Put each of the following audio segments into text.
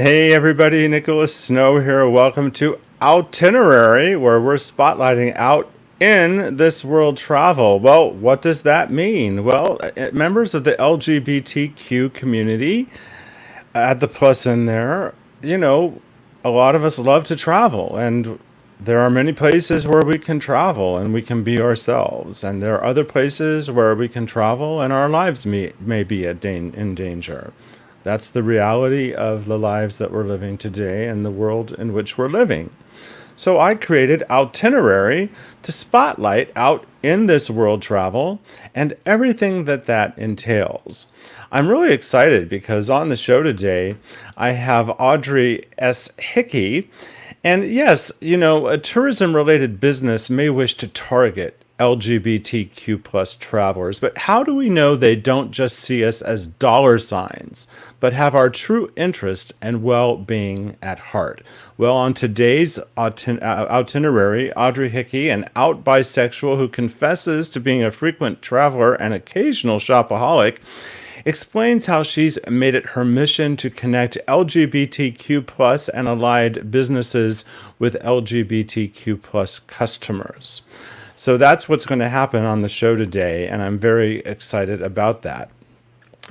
Hey everybody, Nicholas Snow here. Welcome to Outinerary, where we're spotlighting out in this world travel. Well, what does that mean? Well, members of the LGBTQ community, add the plus in there, a lot of us love to travel, and there are many places where we can travel and we can be ourselves, and there are other places where we can travel and our lives may be in danger. That's the reality of the lives that we're living today and the world in which we're living. So I created Outinerary to spotlight out in this world travel and everything that entails. I'm really excited because on the show today, I have Audrey Hickey. And yes, a tourism related business may wish to target LGBTQ plus travelers, but how do we know they don't just see us as dollar signs, but have our true interest and well-being at heart? Well, on today's itinerary, Audrey Hickey, an out bisexual who confesses to being a frequent traveler and occasional shopaholic, explains how she's made it her mission to connect LGBTQ plus and allied businesses with LGBTQ plus customers. So that's what's going to happen on the show today, and I'm very excited about that.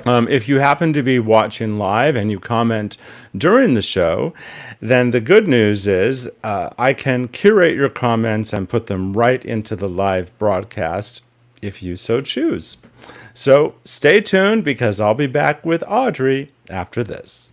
If you happen to be watching live and you comment during the show, then the good news is I can curate your comments and put them right into the live broadcast if you so choose. So stay tuned because I'll be back with Audrey after this.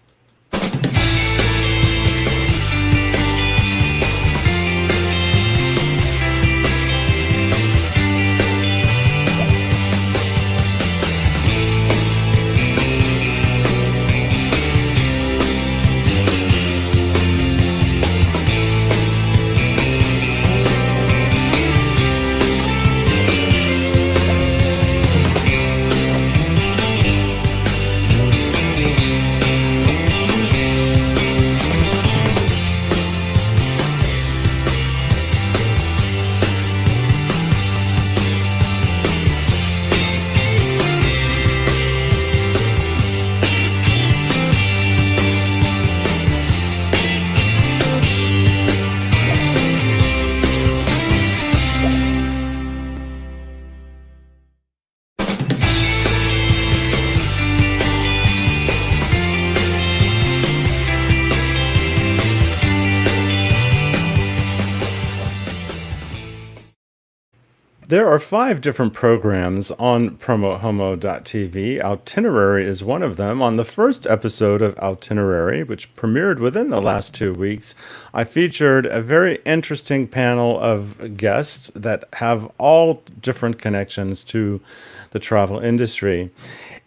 There are 5 different programs on PromoHomo.TV. Outinerary is one of them. On the first episode of Outinerary, which premiered within the last 2 weeks, I featured a very interesting panel of guests that have all different connections to the travel industry.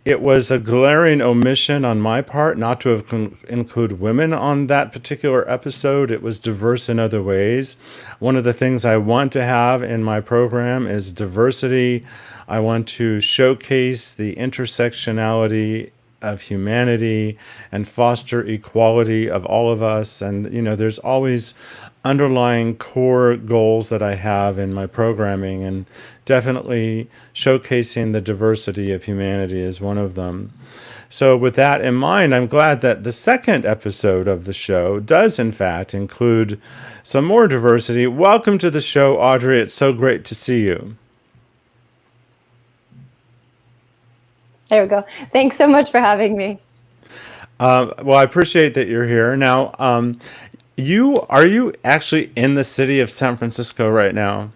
It was a glaring omission on my part not to have include women on that particular episode. It was diverse in other ways. One of the things I want to have in my program is diversity. I want to showcase the intersectionality of humanity and foster equality of all of us. And, there's always underlying core goals that I have in my programming, and definitely showcasing the diversity of humanity is one of them. So with that in mind, I'm glad that the second episode of the show does in fact include some more diversity. Welcome to the show, Audrey. It's so great to see you. There we go. Thanks so much for having me. Well, I appreciate that you're here. Now, are you actually in the city of San Francisco right now?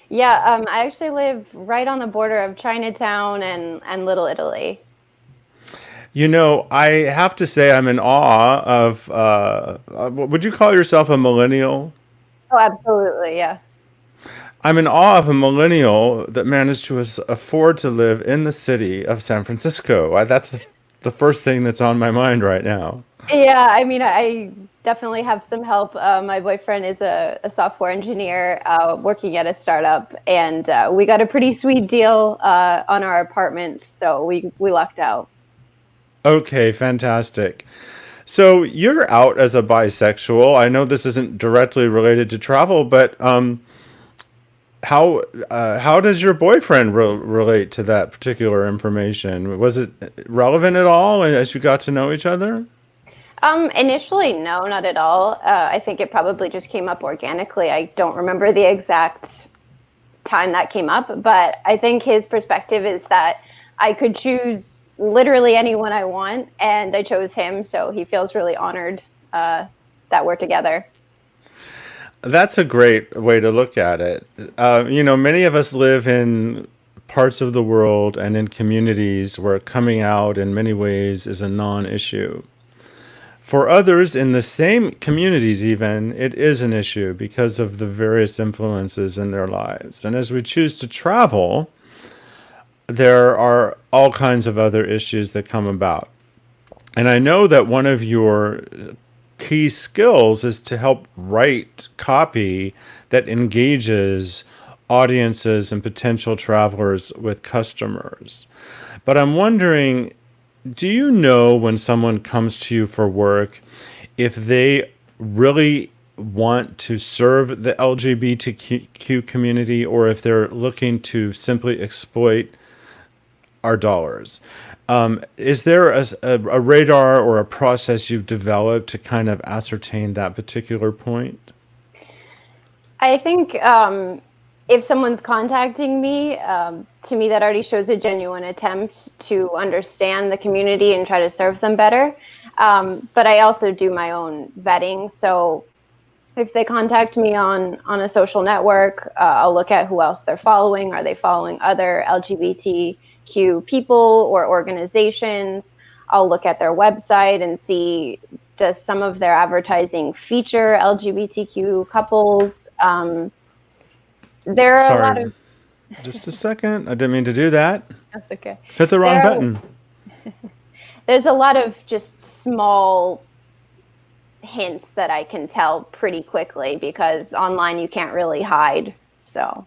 Yeah, I actually live right on the border of Chinatown and Little Italy. I have to say I'm in awe of, would you call yourself a millennial? Oh, absolutely, yeah. I'm in awe of a millennial that managed to afford to live in the city of San Francisco. That's the first thing that's on my mind right now. Yeah, I mean, I definitely have some help. My boyfriend is a software engineer working at a startup, and we got a pretty sweet deal on our apartment, so we lucked out. Okay, fantastic. So you're out as a bisexual. I know this isn't directly related to travel, but how does your boyfriend relate to that particular information? Was it relevant at all as you got to know each other? Initially, no, not at all. I think it probably just came up organically. I don't remember the exact time that came up, but I think his perspective is that I could choose literally anyone I want, and I chose him, so he feels really honored that we're together. That's a great way to look at it. Many of us live in parts of the world and in communities where coming out in many ways is a non issue. For others in the same communities, even, it is an issue because of the various influences in their lives. And as we choose to travel, there are all kinds of other issues that come about. And I know that one of your key skills is to help write copy that engages audiences and potential travelers with customers. But I'm wondering, do you know when someone comes to you for work if they really want to serve the LGBTQ community or if they're looking to simply exploit our dollars? Is there a radar or a process you've developed to kind of ascertain that particular point? I think if someone's contacting me, to me that already shows a genuine attempt to understand the community and try to serve them better. But I also do my own vetting. So if they contact me on a social network, I'll look at who else they're following. Are they following other LGBTQ people or organizations? I'll look at their website and see, does some of their advertising feature LGBTQ couples? There are a lot Sorry, of, just a second. I didn't mean to do that. that's okay. Hit the wrong There, button. there's a lot of just small hints that I can tell pretty quickly because online you can't really hide. So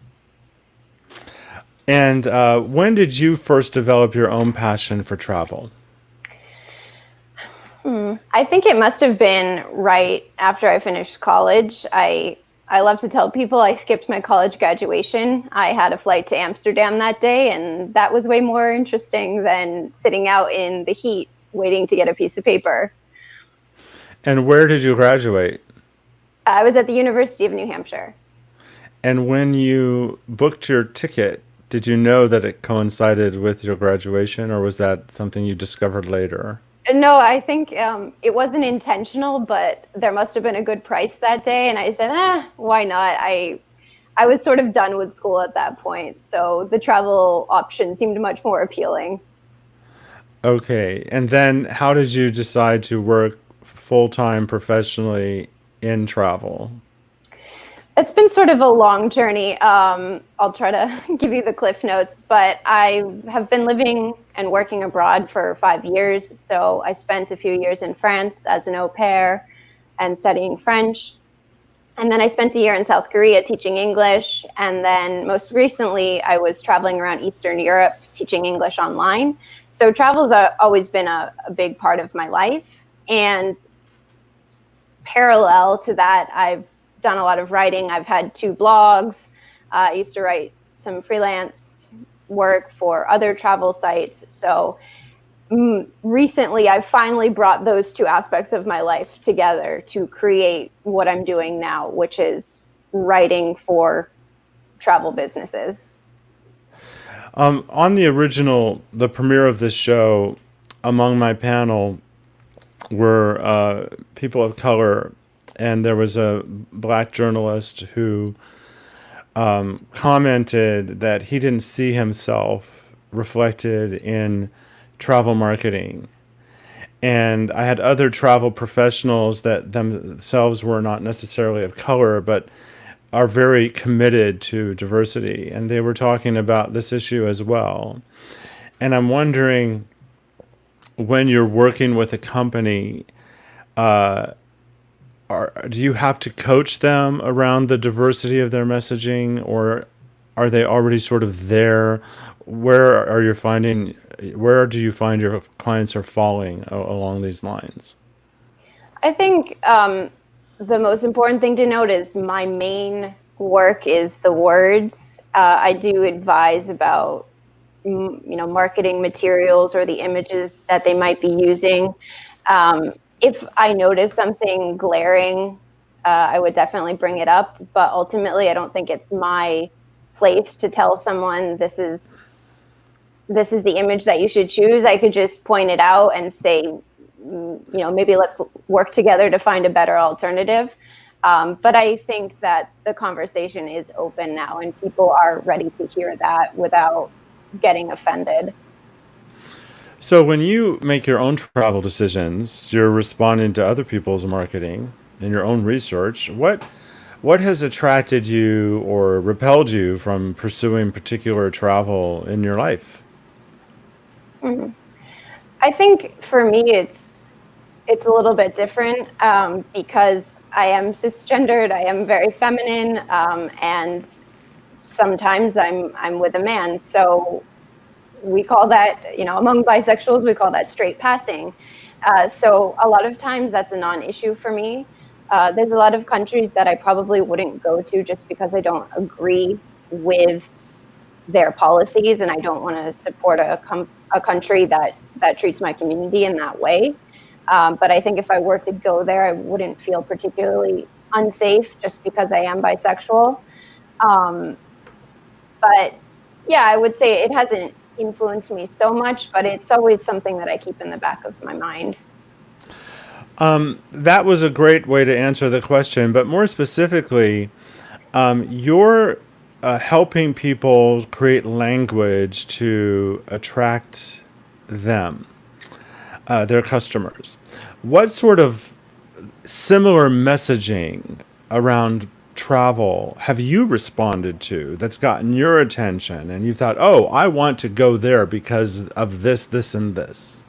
And when did you first develop your own passion for travel? I think it must have been right after I finished college. I love to tell people I skipped my college graduation. I had a flight to Amsterdam that day, and that was way more interesting than sitting out in the heat waiting to get a piece of paper. And where did you graduate? I was at the University of New Hampshire. And when you booked your ticket, did you know that it coincided with your graduation, or was that something you discovered later? No, I think it wasn't intentional, but there must have been a good price that day, and I said, why not? I was sort of done with school at that point, so the travel option seemed much more appealing. Okay. And then how did you decide to work full time professionally in travel? It's been sort of a long journey. I'll try to give you the cliff notes, but I have been living and working abroad for 5 years. So I spent a few years in France as an au pair and studying French. And then I spent a year in South Korea teaching English. And then most recently, I was traveling around Eastern Europe teaching English online. So travel's always been a big part of my life. And parallel to that, I've done a lot of writing. I've had 2 blogs. I used to write some freelance work for other travel sites. So recently, I've finally brought those 2 aspects of my life together to create what I'm doing now, which is writing for travel businesses. On the premiere of this show, among my panel were people of color, and there was a black journalist who commented that he didn't see himself reflected in travel marketing. And I had other travel professionals that themselves were not necessarily of color, but are very committed to diversity. And they were talking about this issue as well. And I'm wondering, when you're working with a company, do you have to coach them around the diversity of their messaging, or are they already sort of there? Where do you find your clients are falling along these lines? I think the most important thing to note is my main work is the words. I do advise about marketing materials or the images that they might be using. If I notice something glaring, I would definitely bring it up. But ultimately, I don't think it's my place to tell someone this is the image that you should choose. I could just point it out and say, maybe let's work together to find a better alternative. But I think that the conversation is open now, and people are ready to hear that without getting offended. So when you make your own travel decisions, you're responding to other people's marketing and your own research. What has attracted you or repelled you from pursuing particular travel in your life? Mhm. I think for me, it's a little bit different because I am cisgendered. I am very feminine, and sometimes I'm with a man. So we call that, among bisexuals, we call that straight passing. So a lot of times that's a non-issue for me. There's a lot of countries that I probably wouldn't go to just because I don't agree with their policies, and I don't want to support a country that treats my community in that way. But I think if I were to go there, I wouldn't feel particularly unsafe just because I am bisexual. Um, but yeah, I would say it hasn't influenced me so much, but it's always something that I keep in the back of my mind. That was a great way to answer the question, but more specifically, you're helping people create language to attract them, their customers. What sort of similar messaging around travel have you responded to that's gotten your attention and you thought, oh, I want to go there because of this, this, and this?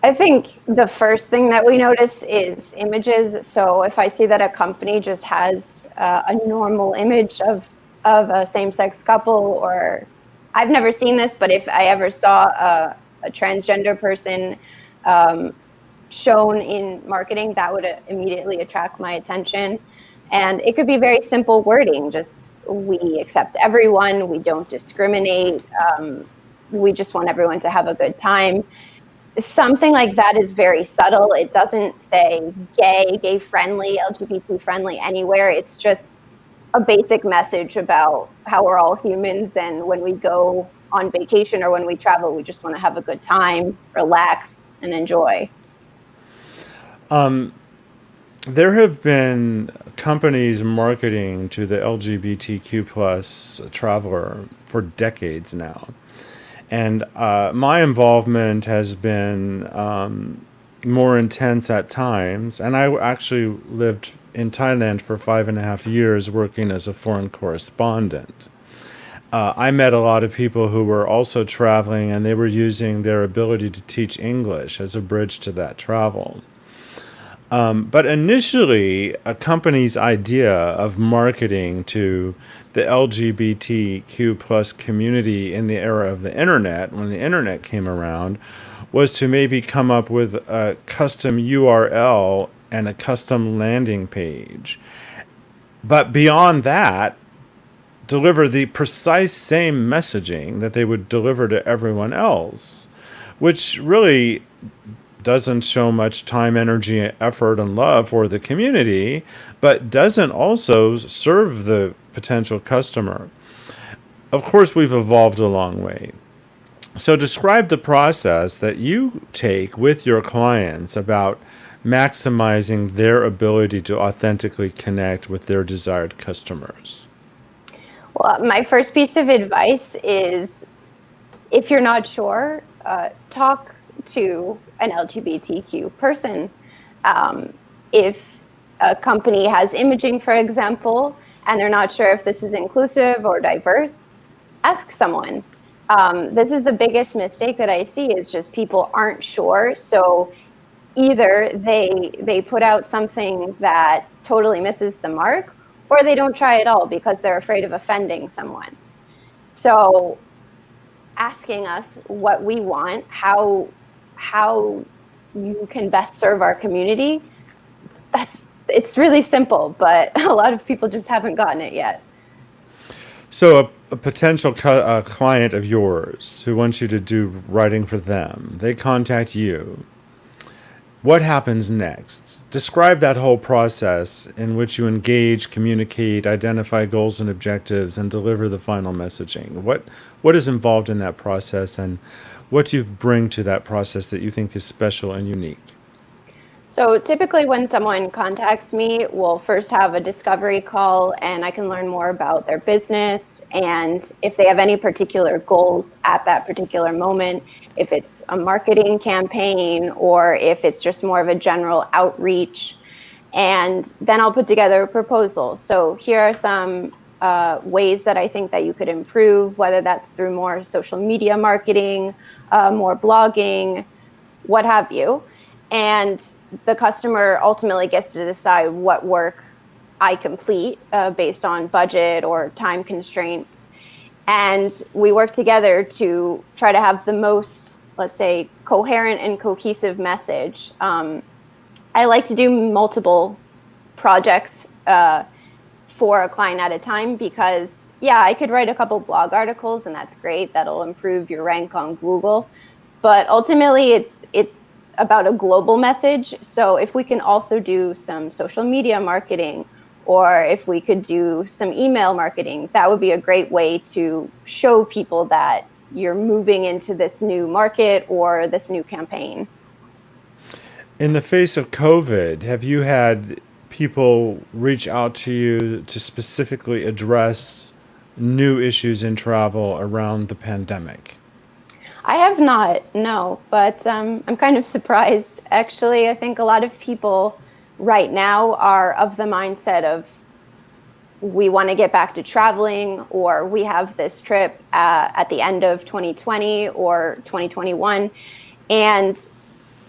I think the first thing that we notice is images. So if I see that a company just has a normal image of a same-sex couple, or I've never seen this, but if I ever saw a transgender person shown in marketing, that would immediately attract my attention. And it could be very simple wording, just we accept everyone, we don't discriminate, we just want everyone to have a good time. Something like that is very subtle. It doesn't say gay friendly, LGBT friendly anywhere. It's just a basic message about how we're all humans, and when we go on vacation or when we travel, we just want to have a good time, relax, and enjoy. There have been companies marketing to the LGBTQ plus traveler for decades now. And my involvement has been more intense at times. And I actually lived in Thailand for 5.5 years working as a foreign correspondent. I met a lot of people who were also traveling, and they were using their ability to teach English as a bridge to that travel. But initially, a company's idea of marketing to the LGBTQ plus community in the era of the internet, when the internet came around, was to maybe come up with a custom URL and a custom landing page. But beyond that, deliver the precise same messaging that they would deliver to everyone else, which really doesn't show much time, energy, effort, and love for the community, but doesn't also serve the potential customer. Of course, we've evolved a long way. So, describe the process that you take with your clients about maximizing their ability to authentically connect with their desired customers. Well, my first piece of advice is if you're not sure, talk to an LGBTQ person. If a company has imaging, for example, and they're not sure if this is inclusive or diverse, ask someone. This is the biggest mistake that I see, is just people aren't sure. So either they put out something that totally misses the mark, or they don't try at all because they're afraid of offending someone. So asking us what we want, how you can best serve our community, it's really simple, but a lot of people just haven't gotten it yet. So, a potential client of yours who wants you to do writing for them, they contact you. What happens next? Describe that whole process in which you engage, communicate, identify goals and objectives, and deliver the final messaging. What is involved in that process, and what do you bring to that process that you think is special and unique? So typically when someone contacts me, we'll first have a discovery call and I can learn more about their business and if they have any particular goals at that particular moment, if it's a marketing campaign or if it's just more of a general outreach. And then I'll put together a proposal. So here are some ways that I think that you could improve, whether that's through more social media marketing, more blogging, what have you. And the customer ultimately gets to decide what work I complete based on budget or time constraints. And we work together to try to have the most, let's say, coherent and cohesive message. I like to do multiple projects for a client at a time because, yeah, I could write a couple blog articles and that's great. That'll improve your rank on Google. But ultimately, it's about a global message. So if we can also do some social media marketing, or if we could do some email marketing, that would be a great way to show people that you're moving into this new market or this new campaign. In the face of COVID, have you had people reach out to you to specifically address new issues in travel around the pandemic? I have not, no, but I'm kind of surprised. Actually, I think a lot of people right now are of the mindset of we want to get back to traveling, or we have this trip at the end of 2020 or 2021, and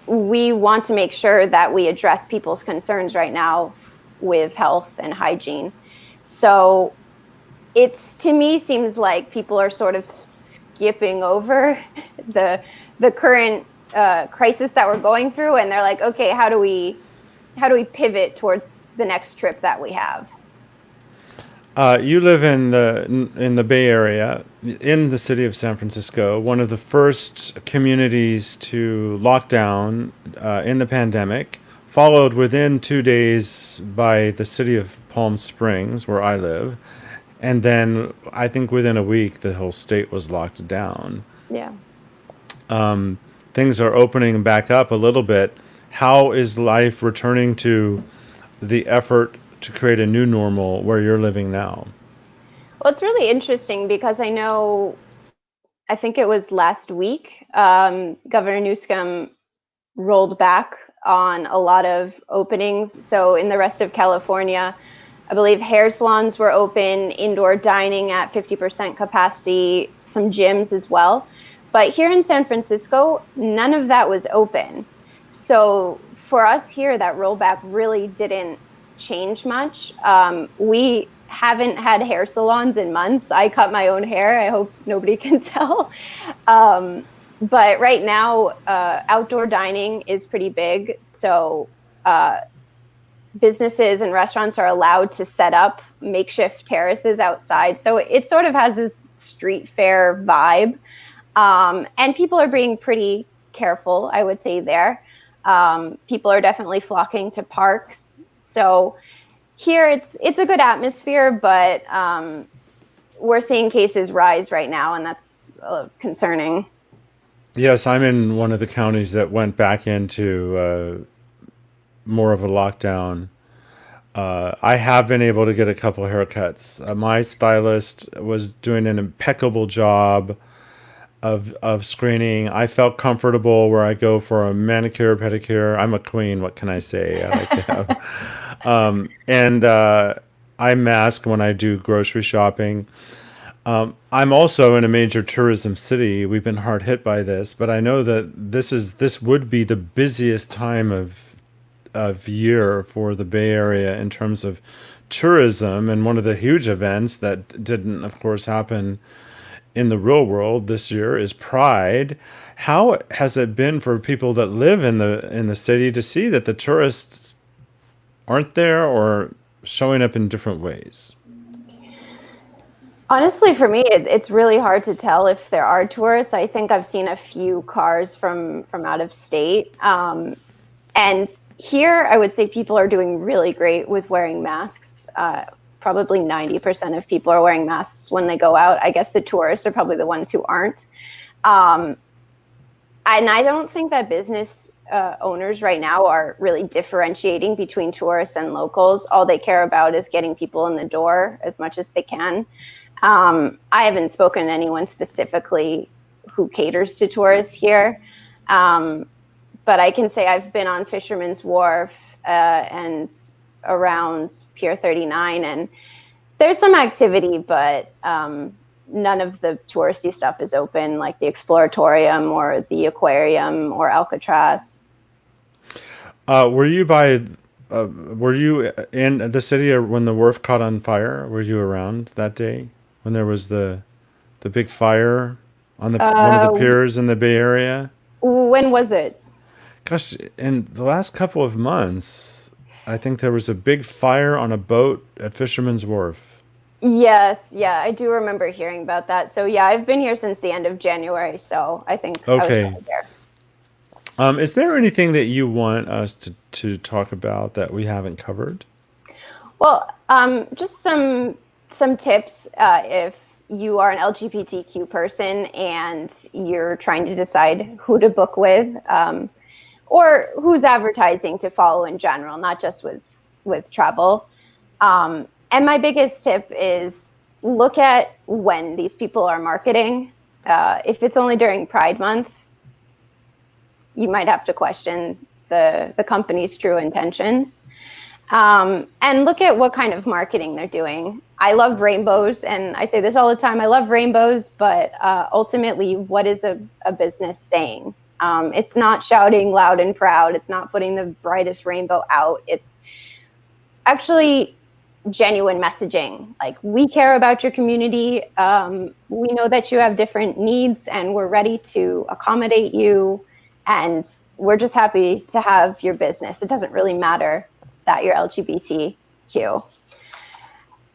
we want to make sure that we address people's concerns right now with health and hygiene. So it's, to me, seems like people are sort of skipping over the current crisis that we're going through, and they're like, okay, how do we pivot towards the next trip that we have? You live in the Bay Area, in the city of San Francisco, one of the first communities to lock down in the pandemic, followed within 2 days by the city of Palm Springs, where I live, and then I think within a week the whole state was locked down. Yeah. Things are opening back up a little bit. How is life returning to the effort to create a new normal where you're living now? Well, it's really interesting because I think it was last week, Governor Newsom rolled back on a lot of openings. So in the rest of California, I believe hair salons were open, indoor dining at 50% capacity, some gyms as well. But here in San Francisco, none of that was open. So for us here, that rollback really didn't change much. We haven't had hair salons in months. I cut my own hair. I hope nobody can tell. But right now, outdoor dining is pretty big. So businesses and restaurants are allowed to set up makeshift terraces outside. So it sort of has this street fair vibe. And people are being pretty careful, I would say there. People are definitely flocking to parks. So here it's a good atmosphere, but we're seeing cases rise right now, and that's concerning. Yes, I'm in one of the counties that went back into more of a lockdown. I have been able to get a couple haircuts. My stylist was doing an impeccable job of screening. I felt comfortable where I go for a manicure, pedicure. I'm a queen. What can I say? I like to have. And I mask when I do grocery shopping. I'm also in a major tourism city. We've been hard hit by this, but I know that this would be the busiest time of year for the Bay Area in terms of tourism, and one of the huge events that didn't, of course, happen in the real world this year is Pride. How has it been for people that live in the city to see that the tourists aren't there or showing up in different ways? Honestly, for me, it's really hard to tell if there are tourists. I think I've seen a few cars from out of state. And here, I would say people are doing really great with wearing masks. Probably 90% of people are wearing masks when they go out. I guess the tourists are probably the ones who aren't. Um, and I don't think that business owners right now are really differentiating between tourists and locals. All they care about is getting people in the door as much as they can. I haven't spoken to anyone specifically who caters to tourists here. But I can say I've been on Fisherman's Wharf and around Pier 39, and there's some activity, but none of the touristy stuff is open, like the Exploratorium or the Aquarium or Alcatraz. Were you by? Were you in the city when the wharf caught on fire? Were you around that day when there was the big fire on the one of the Uh, piers in the Bay Area? when was it? Gosh, in the last couple of months, I think there was a big fire on a boat at Fisherman's Wharf. Yes, yeah, I do remember hearing about that. So yeah, I've been here since the end of January, so I think I was Okay. probably there. Is there anything that you want us to talk about that we haven't covered? Well, just some tips if you are an LGBTQ person and you're trying to decide who to book with, or who's advertising to follow in general, not just with travel. And my biggest tip is look at when these people are marketing. If it's only during Pride Month, you might have to question the company's true intentions. And look at what kind of marketing they're doing. I love rainbows, and I say this all the time. I love rainbows, but ultimately, what is a business saying? It's not shouting loud and proud. It's not putting the brightest rainbow out. It's actually genuine messaging. Like, we care about your community. We know that you have different needs, and we're ready to accommodate you. And we're just happy to have your business. It doesn't really matter that you're LGBTQ.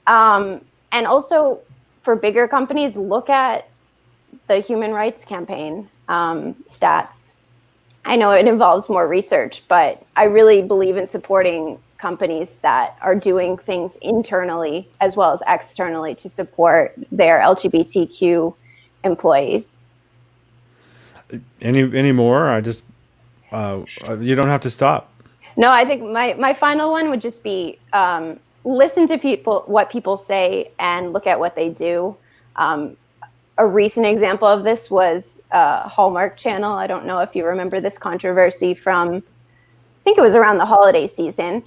And also, for bigger companies, look at the Human Rights Campaign stats. I know it involves more research, but I really believe in supporting companies that are doing things internally as well as externally to support their LGBTQ employees. Any more? You don't have to stop. No, I think my final one would just be listen to what people say, and look at what they do. A recent example of this was Hallmark Channel. I don't know if you remember this controversy from, I think it was around the holiday season.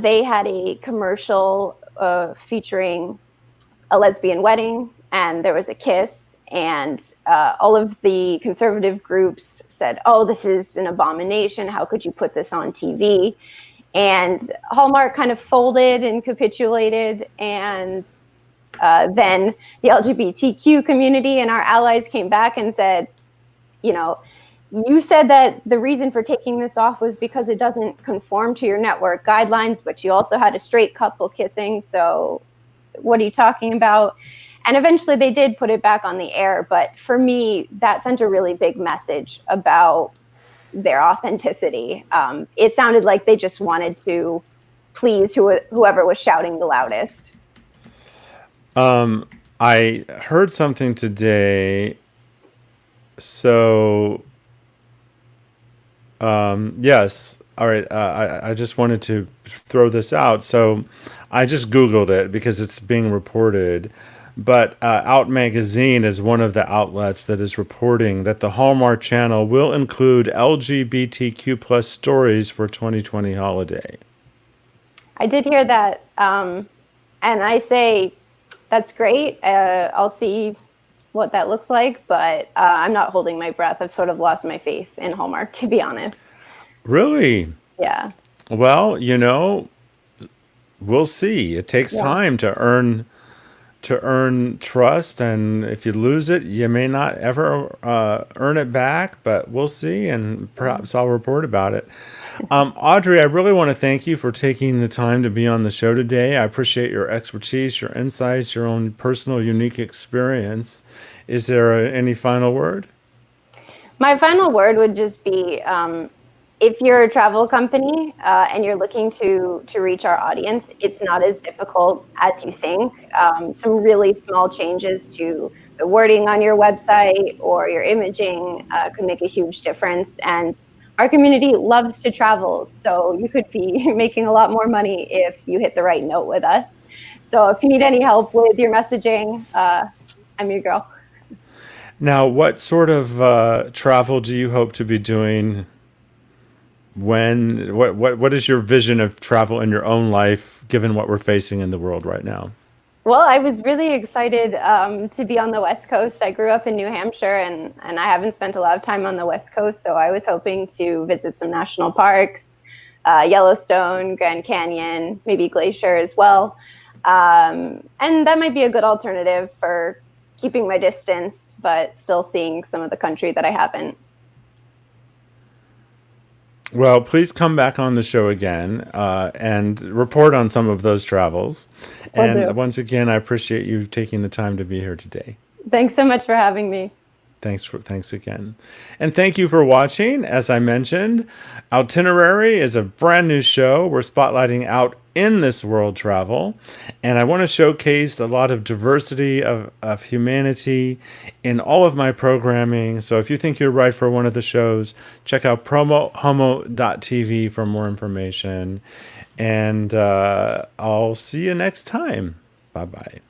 They had a commercial featuring a lesbian wedding, and there was a kiss, and all of the conservative groups said, "Oh, this is an abomination. How could you put this on TV?" And Hallmark kind of folded and capitulated, and then the LGBTQ community and our allies came back and said, you know, you said that the reason for taking this off was because it doesn't conform to your network guidelines, but you also had a straight couple kissing, so what are you talking about? And eventually they did put it back on the air, but for me, that sent a really big message about their authenticity. It sounded like they just wanted to please whoever was shouting the loudest. I heard something today. So, yes. All right. I just wanted to throw this out. So, I just Googled it because it's being reported. But Out Magazine is one of the outlets that is reporting that the Hallmark Channel will include LGBTQ plus stories for 2020 holiday. I did hear that, and I say that's great. I'll see what that looks like, but I'm not holding my breath. I've sort of lost my faith in Hallmark, to be honest. Really? Yeah. Well, we'll see. It takes Yeah. time to earn trust, and if you lose it, you may not ever earn it back. But we'll see, and perhaps I'll report about it. Audrey, I really want to thank you for taking the time to be on the show today. I appreciate your expertise, your insights, your own personal, unique experience. Is there any final word? My final word would just be if you're a travel company and you're looking to reach our audience, it's not as difficult as you think. Some really small changes to the wording on your website or your imaging could make a huge difference. And our community loves to travel, so you could be making a lot more money if you hit the right note with us. So if you need any help with your messaging, I'm your girl. Now, what sort of travel do you hope to be doing? What is your vision of travel in your own life, given what we're facing in the world right now? Well, I was really excited to be on the West Coast. I grew up in New Hampshire, and I haven't spent a lot of time on the West Coast, so I was hoping to visit some national parks, Yellowstone, Grand Canyon, maybe Glacier as well. And that might be a good alternative for keeping my distance, but still seeing some of the country that I haven't. Well, please come back on the show again and report on some of those travels. Will And do. once again, I appreciate you taking the time to be here today. Thanks so much for having me. Thanks again. And thank you for watching. As I mentioned, Outinerary is a brand new show. We're spotlighting out in this world travel. And I want to showcase a lot of diversity of humanity in all of my programming. So if you think you're right for one of the shows, check out PromoHomo.TV for more information. And I'll see you next time. Bye-bye.